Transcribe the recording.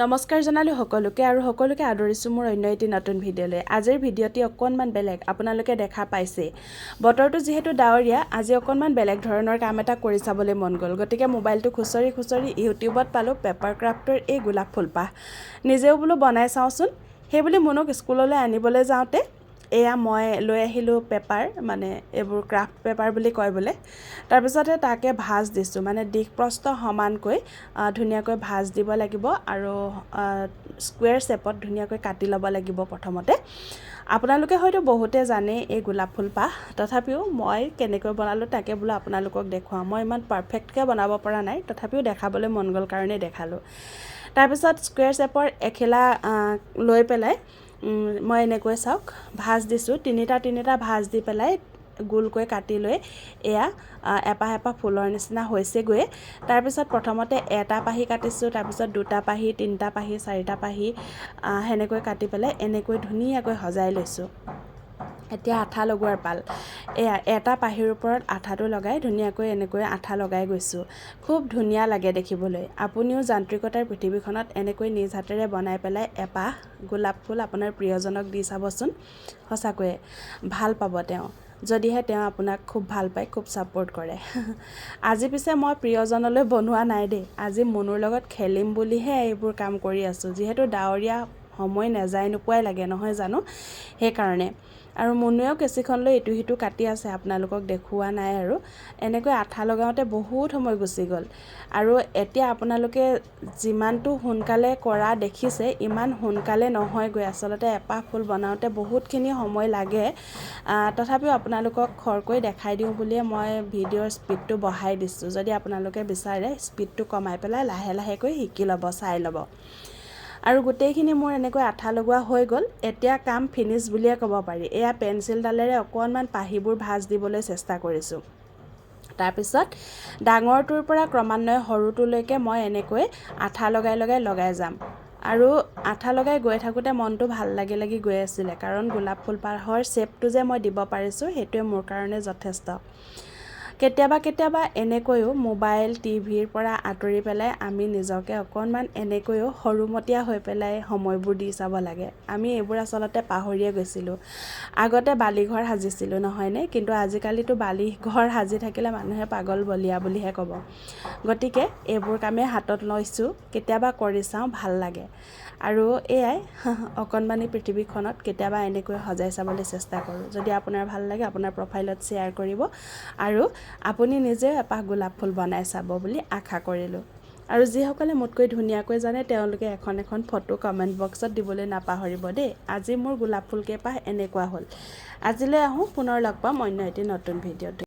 নমস্কাৰ জনালো সকলোকে আৰু সকলোকে আদৰিছো মোৰ অন্য এটি নতুন ভিডিঅ'লৈ। আজিৰ ভিডিঅ'টি অকণমান বেলেগ, আপোনালোকে দেখা পাইছে। বতৰটো যিহেতু ডাৱৰীয়া, আজি অকণমান বেলেগ ধৰণৰ কাম এটা কৰি চাবলৈ মন গ'ল। গতিকে মোবাইলটো খুচৰি ইউটিউবত পালোঁ পেপাৰ ক্ৰাফ্টৰ এই গোলাপ ফুলপাহ। নিজেও বোলো বনাই চাওঁচোন। সেইবুলি মুনুক স্কুললৈ আনিবলৈ যাওঁতে এয়া মই লৈ আহিলোঁ পেপাৰ, মানে এইবোৰ ক্ৰাফ্ট পেপাৰ বুলি কয় বোলে। তাৰপিছতে তাকে ভাঁজ দিছোঁ, মানে দিশ প্ৰস্থ সমানকৈ ধুনীয়াকৈ ভাঁজ দিব লাগিব আৰু স্কুৱেৰ শ্বেপত ধুনীয়াকৈ কাটি ল'ব লাগিব প্ৰথমতে। আপোনালোকে হয়তো বহুতে জানে এই গোলাপ ফুলপাহ, তথাপিও মই কেনেকৈ বনালোঁ তাকে বোলো আপোনালোকক দেখুৱাওঁ। মই ইমান পাৰফেক্টকৈ বনাব পৰা নাই, তথাপিও দেখাবলৈ মন গ'ল কাৰণে দেখালোঁ। তাৰপিছত স্কুৱেৰ শ্বেপৰ এখিলা লৈ পেলাই মই এনেকৈ চাওক ভাঁজ দিছোঁ, তিনিটা ভাঁজ দি পেলাই গোলকৈ কাটি লৈ এয়া এপাহ ফুলৰ নিচিনা হৈছেগৈ। তাৰপিছত প্ৰথমতে এটা পাহি কাটিছোঁ, তাৰপিছত দুটা পাহি, তিনিটা পাহি, চাৰিটা পাহি সেনেকৈ কাটি পেলাই এনেকৈ ধুনীয়াকৈ সজাই লৈছোঁ। এতিয়া আঠা লগোৱাৰ পাল। এয়া এটা পাহিৰ ওপৰত আঠাটো লগাই ধুনীয়াকৈ এনেকৈ আঠা লগাই গৈছোঁ। খুব ধুনীয়া লাগে দেখিবলৈ। আপুনিও যান্ত্ৰিকতাৰ পৃথিৱীখনত এনেকৈ নিজ হাতেৰে বনাই পেলাই এপাহ গোলাপ ফুল আপোনাৰ প্ৰিয়জনক দি চাবচোন। সঁচাকৈয়ে ভাল পাব তেওঁ, যদিহে তেওঁ আপোনাক খুব ভাল পায়, খুব ছাপোৰ্ট কৰে। আজি পিছে মই প্ৰিয়জনলৈ বনোৱা নাই দেই, আজি মুনুৰ লগত খেলিম বুলিহে এইবোৰ কাম কৰি আছোঁ। যিহেতু ডাৱৰীয়া সময় নেযায় নোপোৱাই লাগে নহয় জানো, সেইকাৰণে। আৰু মুনুৱেও কেঁচিখন লৈ ইটো সিটো কাটি আছে, আপোনালোকক দেখুওৱা নাই আৰু। এনেকৈ আঠা লগাওঁতে বহুত সময় গুচি গ'ল। আৰু এতিয়া আপোনালোকে যিমানটো সোনকালে কৰা দেখিছে, ইমান সোনকালে নহয়গৈ। আচলতে এপাহ ফুল বনাওঁতে বহুতখিনি সময় লাগে। তথাপিও আপোনালোকক খৰকৈ দেখাই দিওঁ বুলিয়ে মই ভিডিঅ'ৰ স্পীডটো বঢ়াই দিছোঁ। যদি আপোনালোকে বিচাৰে স্পীডটো কমাই পেলাই লাহেকৈ শিকি ল'ব, চাই ল'ব। আৰু গোটেইখিনি মোৰ এনেকৈ আঠা লগোৱা হৈ গ'ল। এতিয়া কাম ফিনিছ বুলিয়ে ক'ব পাৰি। এয়া পেঞ্চিলডালেৰে অকণমান পাহিবোৰ ভাঁজ দিবলৈ চেষ্টা কৰিছোঁ। তাৰপিছত ডাঙৰটোৰ পৰা ক্ৰমান্বয়ে সৰুটোলৈকে মই এনেকৈ আঠা লগাই যাম। আৰু আঠা লগাই গৈ থাকোঁতে মনটো ভাল লাগি গৈ আছিলে, কাৰণ গোলাপ ফুলপাহৰ শ্বেপটো যে মই দিব পাৰিছোঁ সেইটোৱে মোৰ কাৰণে যথেষ্ট। কেতিয়াবা এনেকৈও মোবাইল টিভিৰ পৰা আঁতৰি পেলাই আমি নিজকে অকণমান এনেকৈও সৰুমতীয়া হৈ পেলাই সময়বোৰ দি চাব লাগে। আমি এইবোৰ আচলতে পাহৰিয়ে গৈছিলোঁ। আগতে বালিঘৰ সাজিছিলোঁ নহয়নে, কিন্তু আজিকালিতো বালিঘৰ সাজি থাকিলে মানুহে পাগল বলিয়া বুলিহে ক'ব। গতিকে এইবোৰ কামেই হাতত লৈছোঁ, কেতিয়াবা কৰি চাওঁ, ভাল লাগে। আৰু এয়াই অকণমানি পৃথিৱীখনত কেতিয়াবা এনেকৈ সজাই চাবলৈ চেষ্টা কৰোঁ। যদি আপোনাৰ ভাল লাগে আপোনাৰ প্ৰফাইলত শ্বেয়াৰ কৰিব আৰু আপুনি নিজেও এপাহ গোলাপ ফুল বনাই চাব বুলি আশা কৰিলোঁ। আৰু যিসকলে মোতকৈ ধুনীয়াকৈ জানে তেওঁলোকে এখন ফটো কমেণ্ট বক্সত দিবলৈ নাপাহৰিব দেই। আজি মোৰ গোলাপ ফুলকেইপাহ এনেকুৱা হ'ল। আজিলৈ আহোঁ, পুনৰ লগ পাম অন্য এটি নতুন ভিডিঅ'ত।